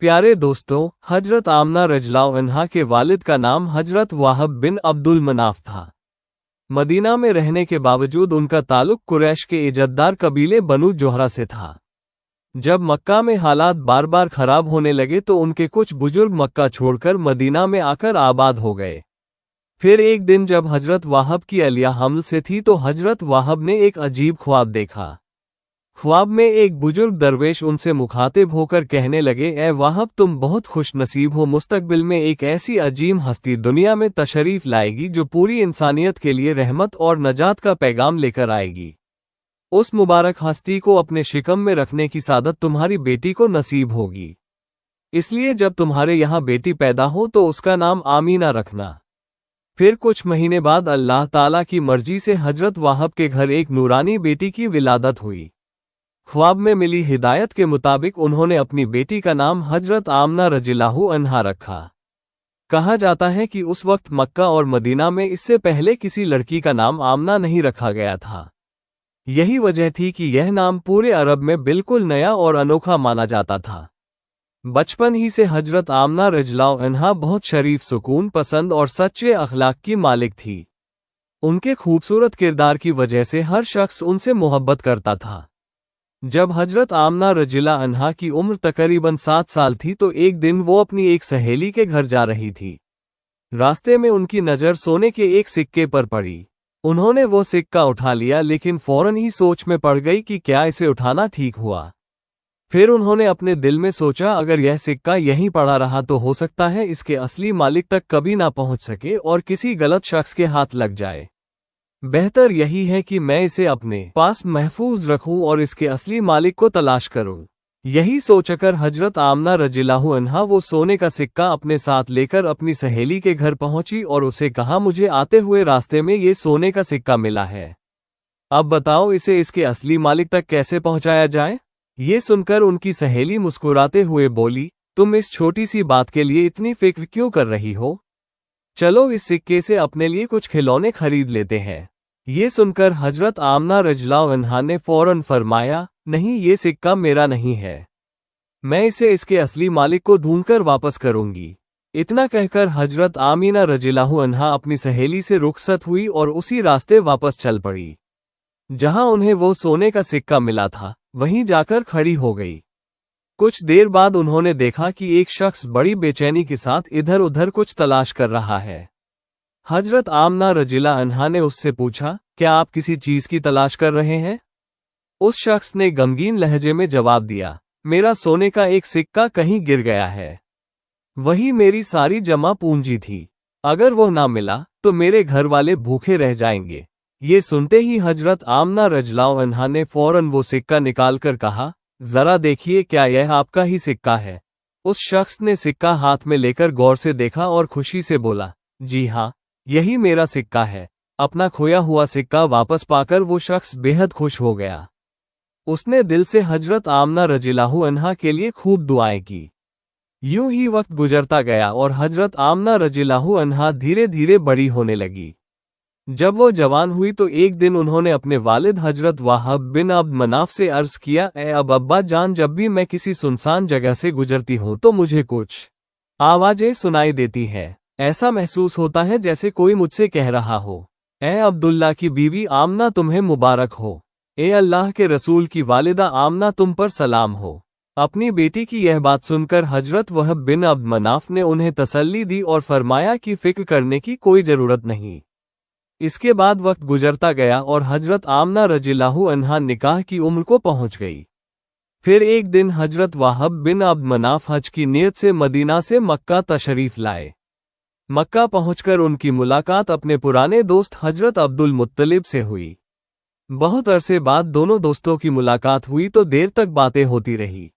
प्यारे दोस्तों, हजरत आमना रज़ियल्लाहु अन्हा के वालिद का नाम हजरत वाहब बिन अब्दुल मनाफ था। मदीना में रहने के बावजूद उनका ताल्लुक कुरैश के इज़्ज़तदार कबीले बनु जोहरा से था। जब मक्का में हालात बार बार खराब होने लगे तो उनके कुछ बुजुर्ग मक्का छोड़कर मदीना में आकर आबाद हो गए। फिर एक दिन जब हजरत वाहब की अलिया हमल से थी तो हजरत वाहब ने एक अजीब ख्वाब देखा। ख्वाब में एक बुजुर्ग दरवेश उनसे मुखातिब होकर कहने लगे, ए वाहब, तुम बहुत खुश नसीब हो, मुस्तकबिल में एक ऐसी अजीम हस्ती दुनिया में तशरीफ लाएगी जो पूरी इंसानियत के लिए रहमत और नजात का पैगाम लेकर आएगी। उस मुबारक हस्ती को अपने शिकम में रखने की सादत तुम्हारी बेटी को नसीब होगी, इसलिए जब तुम्हारे यहाँ बेटी पैदा हो तो उसका नाम आमीना रखना। फिर कुछ महीने बाद अल्लाह ताला की मर्जी से हजरत वाहब के घर एक नूरानी बेटी की विलादत हुई। ख्वाब में मिली हिदायत के मुताबिक उन्होंने अपनी बेटी का नाम हजरत आमना रज़ियल्लाहु अन्हा रखा। कहा जाता है कि उस वक्त मक्का और मदीना में इससे पहले किसी लड़की का नाम आमना नहीं रखा गया था। यही वजह थी कि यह नाम पूरे अरब में बिल्कुल नया और अनोखा माना जाता था। बचपन ही से हजरत आमना रज़ियल्लाहु अन्हा बहुत शरीफ, सुकून पसंद और सच्चे अखलाक की मालिक थी। उनके खूबसूरत किरदार की वजह से हर शख्स उनसे मोहब्बत करता था। जब हजरत आमना रज़ियल्लाहु अन्हा की उम्र तकरीबन 7 साल थी तो एक दिन वो अपनी एक सहेली के घर जा रही थी। रास्ते में उनकी नज़र सोने के एक सिक्के पर पड़ी। उन्होंने वो सिक्का उठा लिया, लेकिन फौरन ही सोच में पड़ गई कि क्या इसे उठाना ठीक हुआ। फिर उन्होंने अपने दिल में सोचा, अगर यह सिक्का यहीं पड़ा रहा तो हो सकता है इसके असली मालिक तक कभी ना पहुंच सके और किसी गलत शख्स के हाथ लग जाए। बेहतर यही है कि मैं इसे अपने पास महफूज रखूं और इसके असली मालिक को तलाश करूं। यही सोचकर हजरत आमना रज़ियल्लाहु अन्हा वो सोने का सिक्का अपने साथ लेकर अपनी सहेली के घर पहुंची और उसे कहा, मुझे आते हुए रास्ते में ये सोने का सिक्का मिला है, अब बताओ इसे इसके असली मालिक तक कैसे पहुंचाया जाए। ये सुनकर उनकी सहेली मुस्कुराते हुए बोली, तुम इस छोटी सी बात के लिए इतनी फिक्र क्यों कर रही हो? चलो इस सिक्के से अपने लिए कुछ खिलौने खरीद लेते हैं। ये सुनकर हजरत आमना रज़ियल्लाहु अन्हा ने फौरन फरमाया, नहीं, ये सिक्का मेरा नहीं है, मैं इसे इसके असली मालिक को ढूंढकर वापस करूंगी। इतना कहकर हजरत आमीना रज़ियल्लाहु अन्हा अपनी सहेली से रुखसत हुई और उसी रास्ते वापस चल पड़ी। जहां उन्हें वो सोने का सिक्का मिला था वहीं जाकर खड़ी हो गई। कुछ देर बाद उन्होंने देखा कि एक शख्स बड़ी बेचैनी के साथ इधर उधर कुछ तलाश कर रहा है। हजरत आमना रज़ियल्लाहु अन्हा ने उससे पूछा, क्या आप किसी चीज की तलाश कर रहे हैं? उस शख्स ने गमगीन लहजे में जवाब दिया, मेरा सोने का एक सिक्का कहीं गिर गया है, वही मेरी सारी जमा पूंजी थी, अगर वो ना मिला तो मेरे घर वाले भूखे रह जाएंगे। ये सुनते ही हजरत आमना रज़ियल्लाहु अन्हा ने फौरन वो सिक्का निकालकर कहा, जरा देखिए, क्या यह आपका ही सिक्का है? उस शख्स ने सिक्का हाथ में लेकर गौर से देखा और खुशी से बोला, जी हाँ, यही मेरा सिक्का है। अपना खोया हुआ सिक्का वापस पाकर वो शख्स बेहद खुश हो गया। उसने दिल से हजरत आमना रज़ियल्लाहु अन्हा के लिए खूब दुआएं की। यूं ही वक्त गुजरता गया और हजरत आमना रज़ियल्लाहु अन्हा धीरे धीरे बड़ी होने लगी। जब वो जवान हुई तो एक दिन उन्होंने अपने वालिद हजरत वाहब बिन अब्द मनाफ से अर्ज किया, ए अब अब्बा जान, जब भी मैं किसी सुनसान जगह से गुजरती हूँ तो मुझे कुछ आवाजें सुनाई देती हैं। ऐसा महसूस होता है जैसे कोई मुझसे कह रहा हो, ए अब्दुल्ला की बीवी आमना, तुम्हें मुबारक हो। ए अल्लाह के रसूल की वालिदा आमना, तुम पर सलाम हो। अपनी बेटी की यह बात सुनकर हजरत वहब बिन अब्द मनाफ ने उन्हें तसल्ली दी और फरमाया कि फिक्र करने की कोई जरूरत नहीं। इसके बाद वक्त गुजरता गया और हजरत आमना रज़ियल्लाहु अन्हा निकाह की उम्र को पहुंच गई। फिर एक दिन हजरत वाहब बिन अब्द मनाफ हज की नियत से मदीना से मक्का तशरीफ लाए। मक्का पहुंचकर उनकी मुलाकात अपने पुराने दोस्त हजरत अब्दुल मुत्तलिब से हुई। बहुत अरसे बाद दोनों दोस्तों की मुलाकात हुई तो देर तक बातें होती रही।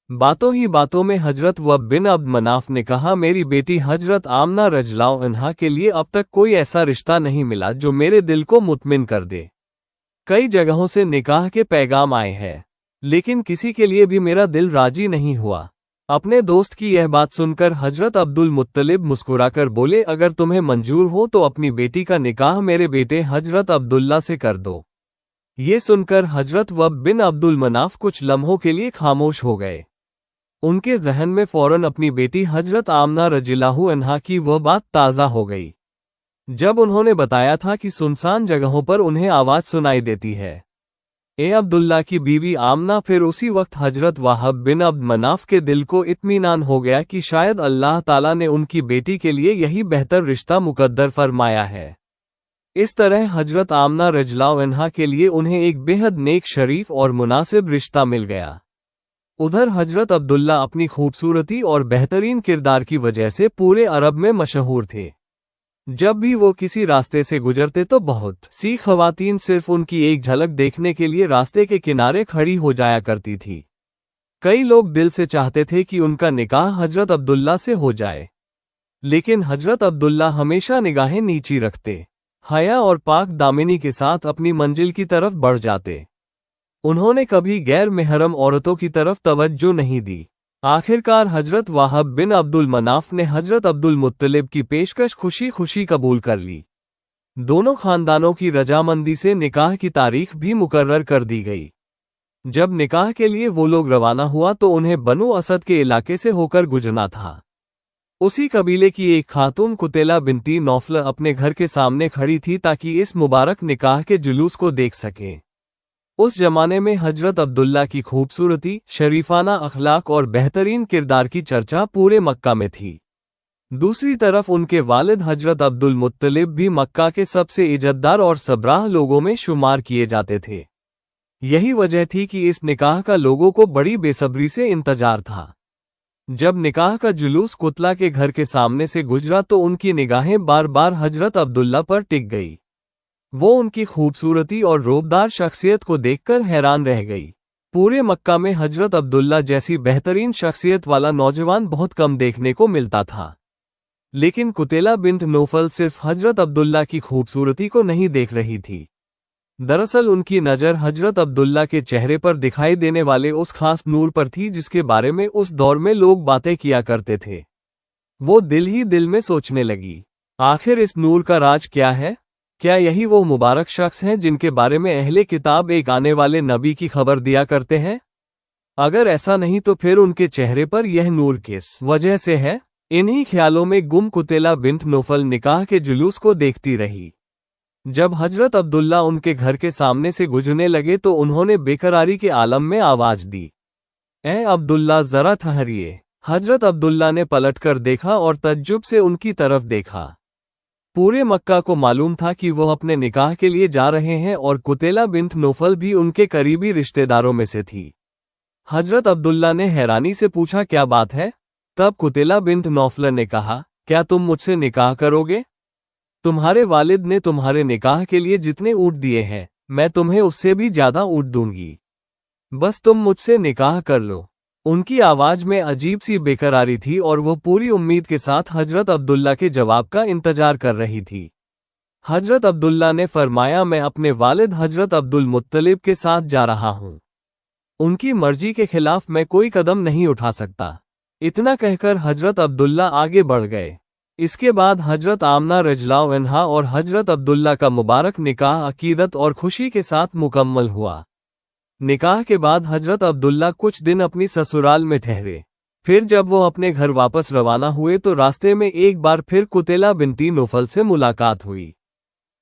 बातों ही बातों में हजरत वहब बिन अब्द मनाफ ने कहा, मेरी बेटी हजरत आमना रज़ियल्लाहु अन्हा के लिए अब तक कोई ऐसा रिश्ता नहीं मिला जो मेरे दिल को मुतमिन कर दे। कई जगहों से निकाह के पैगाम आए हैं, लेकिन किसी के लिए भी मेरा दिल राजी नहीं हुआ। अपने दोस्त की यह बात सुनकर हजरत अब्दुल मुत्तलिब मुस्कुराकर बोले, अगर तुम्हें मंजूर हो तो अपनी बेटी का निकाह मेरे बेटे हजरत अब्दुल्ला से कर दो। ये सुनकर हजरत वहब बिन अब्दुल मनाफ कुछ लम्हों के लिए खामोश हो गए। उनके जहन में फौरन अपनी बेटी हजरत आमना रज़ियल्लाहु अन्हा की वह बात ताज़ा हो गई जब उन्होंने बताया था कि सुनसान जगहों पर उन्हें आवाज सुनाई देती है। अब्दुल्ला की बीवी आमना फिर उसी वक्त हजरत वाहब बिन अब्द मनाफ के दिल को इत्मीनान हो गया कि शायद अल्लाह ताला ने उनकी बेटी के लिए यही बेहतर रिश्ता मुकद्दर फरमाया है। इस तरह हजरत आमना रज़ियल्लाहु अन्हा के लिए उन्हें एक बेहद नेक, शरीफ और मुनासिब रिश्ता मिल गया। उधर हजरत अब्दुल्ला अपनी खूबसूरती और बेहतरीन किरदार की वजह से पूरे अरब में मशहूर थे। जब भी वो किसी रास्ते से गुजरते तो बहुत सी खवातीन सिर्फ उनकी एक झलक देखने के लिए रास्ते के किनारे खड़ी हो जाया करती थी। कई लोग दिल से चाहते थे कि उनका निकाह हजरत अब्दुल्ला से हो जाए, लेकिन हजरत अब्दुल्ला हमेशा निगाहें नीची रखते, हया और पाक दामिनी के साथ अपनी मंजिल की तरफ बढ़ जाते। उन्होंने कभी गैर महरम औरतों की तरफ तवज्जो नहीं दी। आखिरकार हजरत वाहब बिन अब्दुल मनाफ ने हजरत अब्दुल मुत्तलिब की पेशकश खुशी खुशी कबूल कर ली। दोनों खानदानों की रजामंदी से निकाह की तारीख भी मुकर्रर कर दी गई। जब निकाह के लिए वो लोग रवाना हुआ तो उन्हें बनु असद के इलाके से होकर गुजरना था। उसी कबीले की एक खातून कुतैला बिनती नौफल अपने घर के सामने खड़ी थी ताकि इस मुबारक निकाह के जुलूस को देख सके। उस जमाने में हजरत अब्दुल्ला की खूबसूरती, शरीफाना अखलाक और बेहतरीन किरदार की चर्चा पूरे मक्का में थी। दूसरी तरफ उनके वालिद हजरत अब्दुल मुत्तलिब भी मक्का के सबसे इज्जतदार और सबराह लोगों में शुमार किए जाते थे। यही वजह थी कि इस निकाह का लोगों को बड़ी बेसब्री से इंतजार था। जब निकाह का जुलूस कुतला के घर के सामने से गुजरा तो उनकी निगाहें बार बार हजरत अब्दुल्ला पर टिक गई। वो उनकी खूबसूरती और रोबदार शख्सियत को देखकर हैरान रह गई। पूरे मक्का में हजरत अब्दुल्ला जैसी बेहतरीन शख्सियत वाला नौजवान बहुत कम देखने को मिलता था, लेकिन कुतैला बिन्त नौफल सिर्फ हजरत अब्दुल्ला की खूबसूरती को नहीं देख रही थी। दरअसल उनकी नज़र हजरत अब्दुल्ला के चेहरे पर दिखाई देने वाले उस खास नूर पर थी जिसके बारे में उस दौर में लोग बातें किया करते थे। वो दिल ही दिल में सोचने लगी, आखिर इस नूर का राज क्या है? क्या यही वो मुबारक शख्स हैं जिनके बारे में अहले किताब एक आने वाले नबी की खबर दिया करते हैं? अगर ऐसा नहीं तो फिर उनके चेहरे पर यह नूर किस वजह से है? इन्हीं ख्यालों में गुम कुतैला बिन्त नौफल निकाह के जुलूस को देखती रही। जब हजरत अब्दुल्ला उनके घर के सामने से गुजरने लगे तो उन्होंने बेकरारी के आलम में आवाज दी, ए अब्दुल्ला जरा ठहरिए। हजरत अब्दुल्ला ने पलटकर देखा और तज्जुब से उनकी तरफ देखा। पूरे मक्का को मालूम था कि वो अपने निकाह के लिए जा रहे हैं और कुतैला बिन्त नौफल भी उनके करीबी रिश्तेदारों में से थी। हजरत अब्दुल्ला ने हैरानी से पूछा, क्या बात है? तब कुतैला बिन्त नौफल ने कहा, क्या तुम मुझसे निकाह करोगे? तुम्हारे वालिद ने तुम्हारे निकाह के लिए जितने ऊँट दिए हैं, मैं तुम्हें उससे भी ज्यादा ऊँट दूंगी। बस तुम मुझसे निकाह कर लो। उनकी आवाज में अजीब सी बेकरारी थी और वो पूरी उम्मीद के साथ हजरत अब्दुल्ला के जवाब का इंतजार कर रही थी। हजरत अब्दुल्ला ने फरमाया, मैं अपने वालिद हजरत अब्दुल मुत्तलिब के साथ जा रहा हूँ। उनकी मर्जी के खिलाफ मैं कोई कदम नहीं उठा सकता। इतना कहकर हजरत अब्दुल्ला आगे बढ़ गए। इसके बाद हजरत आमना रज़ियल्लाहु अन्हा और हजरत अब्दुल्ला का मुबारक निकाह अकीदत और खुशी के साथ मुकम्मल हुआ। निकाह के बाद हजरत अब्दुल्ला कुछ दिन अपनी ससुराल में ठहरे। फिर जब वो अपने घर वापस रवाना हुए तो रास्ते में एक बार फिर कुतैला बिनती नौफल से मुलाकात हुई।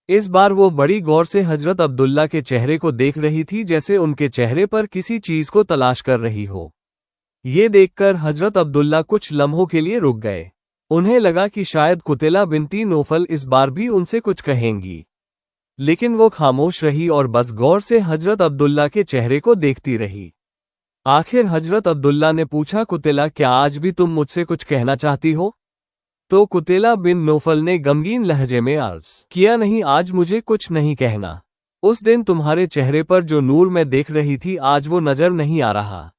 इस बार वो बड़ी गौर से हजरत अब्दुल्ला के चेहरे को देख रही थी, जैसे उनके चेहरे पर किसी चीज को तलाश कर रही हो। ये देखकर हजरत अब्दुल्ला कुछ लम्हों के लिए रुक गए। उन्हें लगा कि शायद कुतैला बिनती नौफल इस बार भी उनसे कुछ कहेंगी, लेकिन वो खामोश रही और बस गौर से हजरत अब्दुल्ला के चेहरे को देखती रही। आखिर हजरत अब्दुल्ला ने पूछा, कुतैला, क्या आज भी तुम मुझसे कुछ कहना चाहती हो? तो कुतैला बिन नौफल ने गमगीन लहजे में अर्ज किया, नहीं, आज मुझे कुछ नहीं कहना। उस दिन तुम्हारे चेहरे पर जो नूर मैं देख रही थी, आज वो नजर नहीं आ रहा।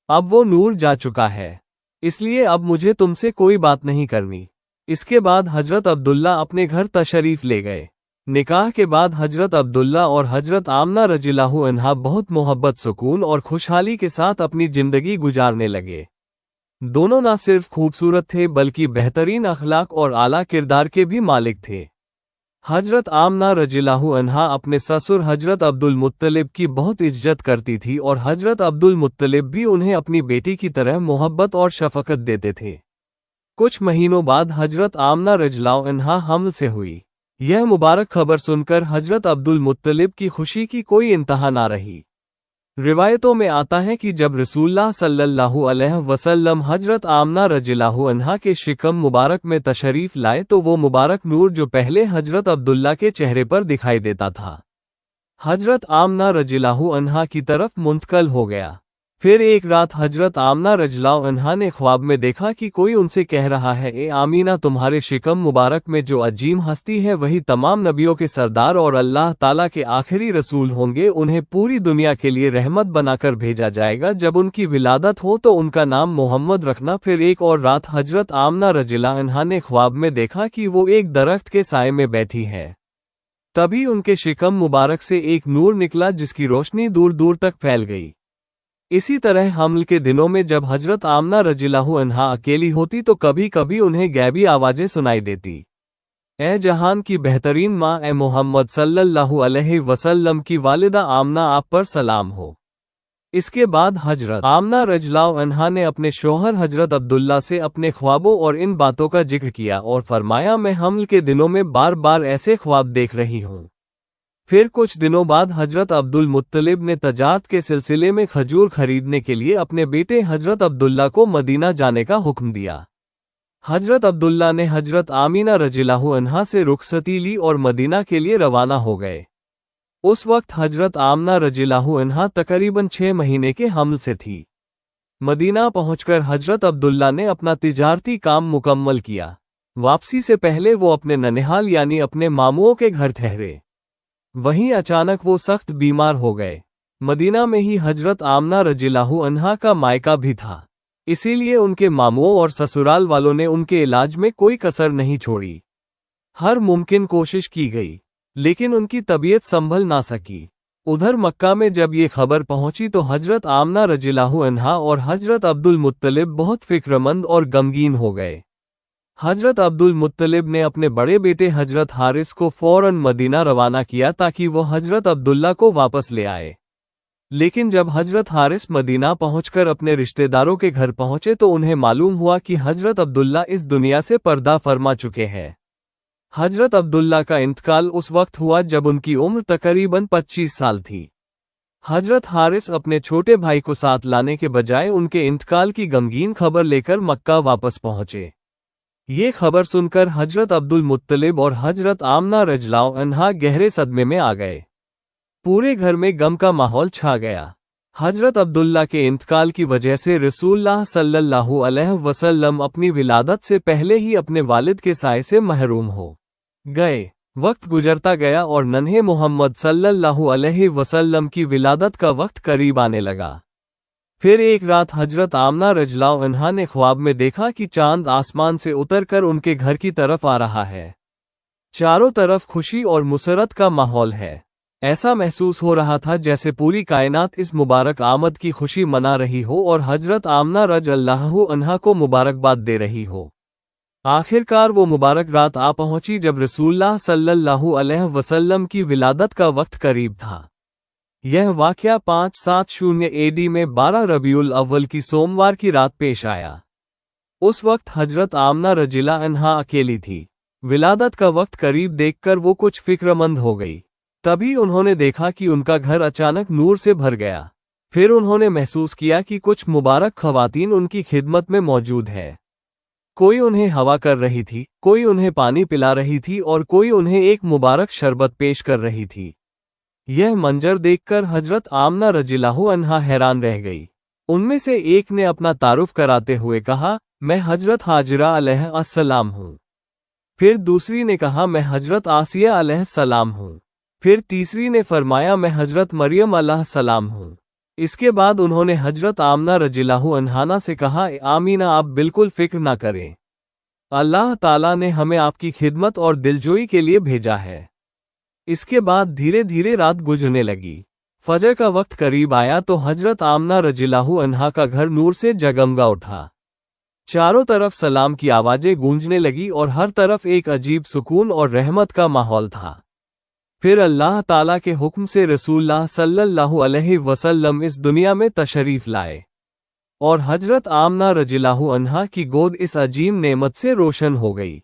अब वो नूर जा चुका है, इसलिए अब मुझे तुमसे कोई बात नहीं करनी। इसके बाद हजरत अब्दुल्ला अपने घर तशरीफ ले गए। निकाह के बाद हजरत अब्दुल्ला और हजरत आमना रज़ियल्लाहु अन्हा बहुत मोहब्बत, सुकून और खुशहाली के साथ अपनी जिंदगी गुजारने लगे। दोनों न सिर्फ खूबसूरत थे बल्कि बेहतरीन अखलाक और आला किरदार के भी मालिक थे। हजरत आमना रज़ियल्लाहु अन्हा अपने ससुर हजरत अब्दुल मुत्तलिब की बहुत इज्जत करती थी और हजरत अब्दुल मुत्तलिब भी उन्हें अपनी बेटी की तरह मोहब्बत और शफकत देते थे। कुछ महीनों बाद हजरत आमना रज़ियल्लाहु अन्हा हमल से हुई। यह मुबारक खबर सुनकर हजरत अब्दुल मुत्तलिब की खुशी की कोई इंतहा ना रही। रिवायतों में आता है कि जब रसूलुल्लाह सल्लल्लाहु अलैहि वसल्लम हजरत आमना रज़ियल्लाहु अन्हा के शिकम मुबारक में तशरीफ लाए तो वो मुबारक नूर जो पहले हजरत अब्दुल्ला के चेहरे पर दिखाई देता था, हजरत आमना रज़ियल्लाहु अन्हा की तरफ मुंतकिल हो गया। फिर एक रात हजरत आमना रज़ियल्लाहु अन्हा ने ख्वाब में देखा कि कोई उनसे कह रहा है, ए आमीना, तुम्हारे शिकम मुबारक में जो अजीम हस्ती है वही तमाम नबियों के सरदार और अल्लाह ताला के आखिरी रसूल होंगे। उन्हें पूरी दुनिया के लिए रहमत बनाकर भेजा जाएगा। जब उनकी विलादत हो तो उनका नाम मोहम्मद रखना। फिर एक और रात हजरत आमना रज़ियल्लाहु अन्हा ने ख्वाब में देखा कि वो एक दरख्त के साए में बैठी है। तभी उनके शिकम मुबारक से एक नूर निकला जिसकी रोशनी दूर दूर तक फैल गई। इसी तरह हमल के दिनों में जब हजरत आमना रज़ियल्लाहु अन्हा अकेली होती तो कभी कभी उन्हें गैबी आवाजें सुनाई देती। ए जहान की बेहतरीन माँ, ए मोहम्मद सल्लल्लाहु अलैहि वसल्लम की वालिदा आमना, आप पर सलाम हो। इसके बाद हजरत आमना रज़ियल्लाहु अन्हा ने अपने शौहर हजरत अब्दुल्ला से अपने ख्वाबों और इन बातों का जिक्र किया और फरमाया, मैं हमल के दिनों में बार बार ऐसे ख्वाब देख रही हूँ। फिर कुछ दिनों बाद हजरत अब्दुल मुत्तलिब ने तजारत के सिलसिले में खजूर खरीदने के लिए अपने बेटे हजरत अब्दुल्ला को मदीना जाने का हुक्म दिया। हजरत अब्दुल्ला ने हजरत आमीना रज़ियल्लाहु अन्हा से रुखसती ली और मदीना के लिए रवाना हो गए। उस वक्त हजरत आमना रज़ियल्लाहु अन्हा तकरीबन 6 महीने के हमल से थी। मदीना पहुंचकर हजरत अब्दुल्ला ने अपना तिजारती काम मुकम्मल किया। वापसी से पहले वो अपने ननिहाल यानी अपने मामुओं के घर ठहरे। वहीं अचानक वो सख्त बीमार हो गए। मदीना में ही हजरत आमना रज़ियल्लाहु अन्हा का मायका भी था, इसीलिए उनके मामुओं और ससुराल वालों ने उनके इलाज में कोई कसर नहीं छोड़ी। हर मुमकिन कोशिश की गई, लेकिन उनकी तबीयत संभल ना सकी। उधर मक्का में जब ये खबर पहुंची तो हजरत आमना रज़ियल्लाहु अन्हा और हजरत अब्दुल मुत्तलिब बहुत फिक्रमंद और गमगीन हो गए। हजरत अब्दुल मुत्तलिब ने अपने बड़े बेटे हजरत हारिस को फौरन मदीना रवाना किया ताकि वो हजरत अब्दुल्ला को वापस ले आए। लेकिन जब हजरत हारिस मदीना पहुंचकर अपने रिश्तेदारों के घर पहुंचे तो उन्हें मालूम हुआ कि हजरत अब्दुल्ला इस दुनिया से पर्दा फरमा चुके हैं। हजरत अब्दुल्ला का इंतकाल उस वक्त हुआ जब उनकी उम्र तकरीबन 25 साल थी। हजरत हारिस अपने छोटे भाई को साथ लाने के बजाय उनके इंतकाल की गमगीन खबर लेकर मक्का वापस पहुंचे। ये खबर सुनकर हजरत अब्दुल मुत्तलिब और हजरत आमना रज़ियल्लाहु अन्हा गहरे सदमे में आ गए। पूरे घर में गम का माहौल छा गया। हजरत अब्दुल्ला के इंतकाल की वजह से रसूलुल्लाह सल्लल्लाहु अलैहि वसल्लम अपनी विलादत से पहले ही अपने वालिद के साए से महरूम हो गए। वक्त गुजरता गया और नन्हे मोहम्मद सल्लल्लाहु अलैहि वसल्लम की विलादत का वक्त करीब आने लगा। फिर एक रात हजरत आमना रज़ियल्लाहु अन्हा ने ख्वाब में देखा कि चांद आसमान से उतरकर उनके घर की तरफ आ रहा है। चारों तरफ खुशी और मुसरत का माहौल है। ऐसा महसूस हो रहा था जैसे पूरी कायनात इस मुबारक आमद की खुशी मना रही हो और हजरत आमना रज़ियल्लाहु अन्हा को मुबारकबाद दे रही हो। आखिरकार वो मुबारक रात आ पहुंची जब रसूलुल्लाह सल्लल्लाहु अलैहि वसल्लम की विलादत का वक्त करीब था। यह वाक़या 570 AD में 12 रबीउल अव्वल की सोमवार की रात पेश आया। उस वक्त हजरत आमना रज़ियल्लाहु अन्हा अकेली थी। विलादत का वक्त करीब देखकर वो कुछ फिक्रमंद हो गई। तभी उन्होंने देखा कि उनका घर अचानक नूर से भर गया। फिर उन्होंने महसूस किया कि कुछ मुबारक ख़वातीन उनकी खिदमत में मौजूद है। कोई उन्हें हवा कर रही थी, कोई उन्हें पानी पिला रही थी और कोई उन्हें एक मुबारक शरबत पेश कर रही थी। यह मंजर देखकर हजरत आमना रज़ियल्लाहु अन्हा हैरान रह गई। उनमें से एक ने अपना तारुफ कराते हुए कहा, मैं हजरत हाजिरा अलैहिस्सलाम हूँ। फिर दूसरी ने कहा, मैं हजरत आसिया अलैहिस्सलाम हूँ। फिर तीसरी ने फरमाया, मैं हजरत मरियम अलैहिस्सलाम हूँ। इसके बाद उन्होंने हजरत आमना रज़ियल्लाहु अन्हा से कहा, आमीना, आप बिल्कुल फिक्र ना करें, अल्लाह ताला ने हमें आपकी खिदमत और दिलजोई के लिए भेजा है। इसके बाद धीरे धीरे रात गुजरने लगी। फजर का वक्त करीब आया तो हजरत आमना रज़ियल्लाहु अन्हा का घर नूर से जगमगा उठा। चारों तरफ सलाम की आवाजें गूंजने लगी और हर तरफ एक अजीब सुकून और रहमत का माहौल था। फिर अल्लाह ताला के हुक्म से रसूलुल्लाह सल्लल्लाहु अलैहि वसल्लम इस दुनिया में तशरीफ लाए और हजरत आमना रज़ियल्लाहु अन्हा की गोद इस अजीम नेमत से रोशन हो गई।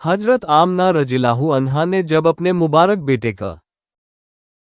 हजरत आमना रज़ियल्लाहु अन्हा ने जब अपने मुबारक बेटे का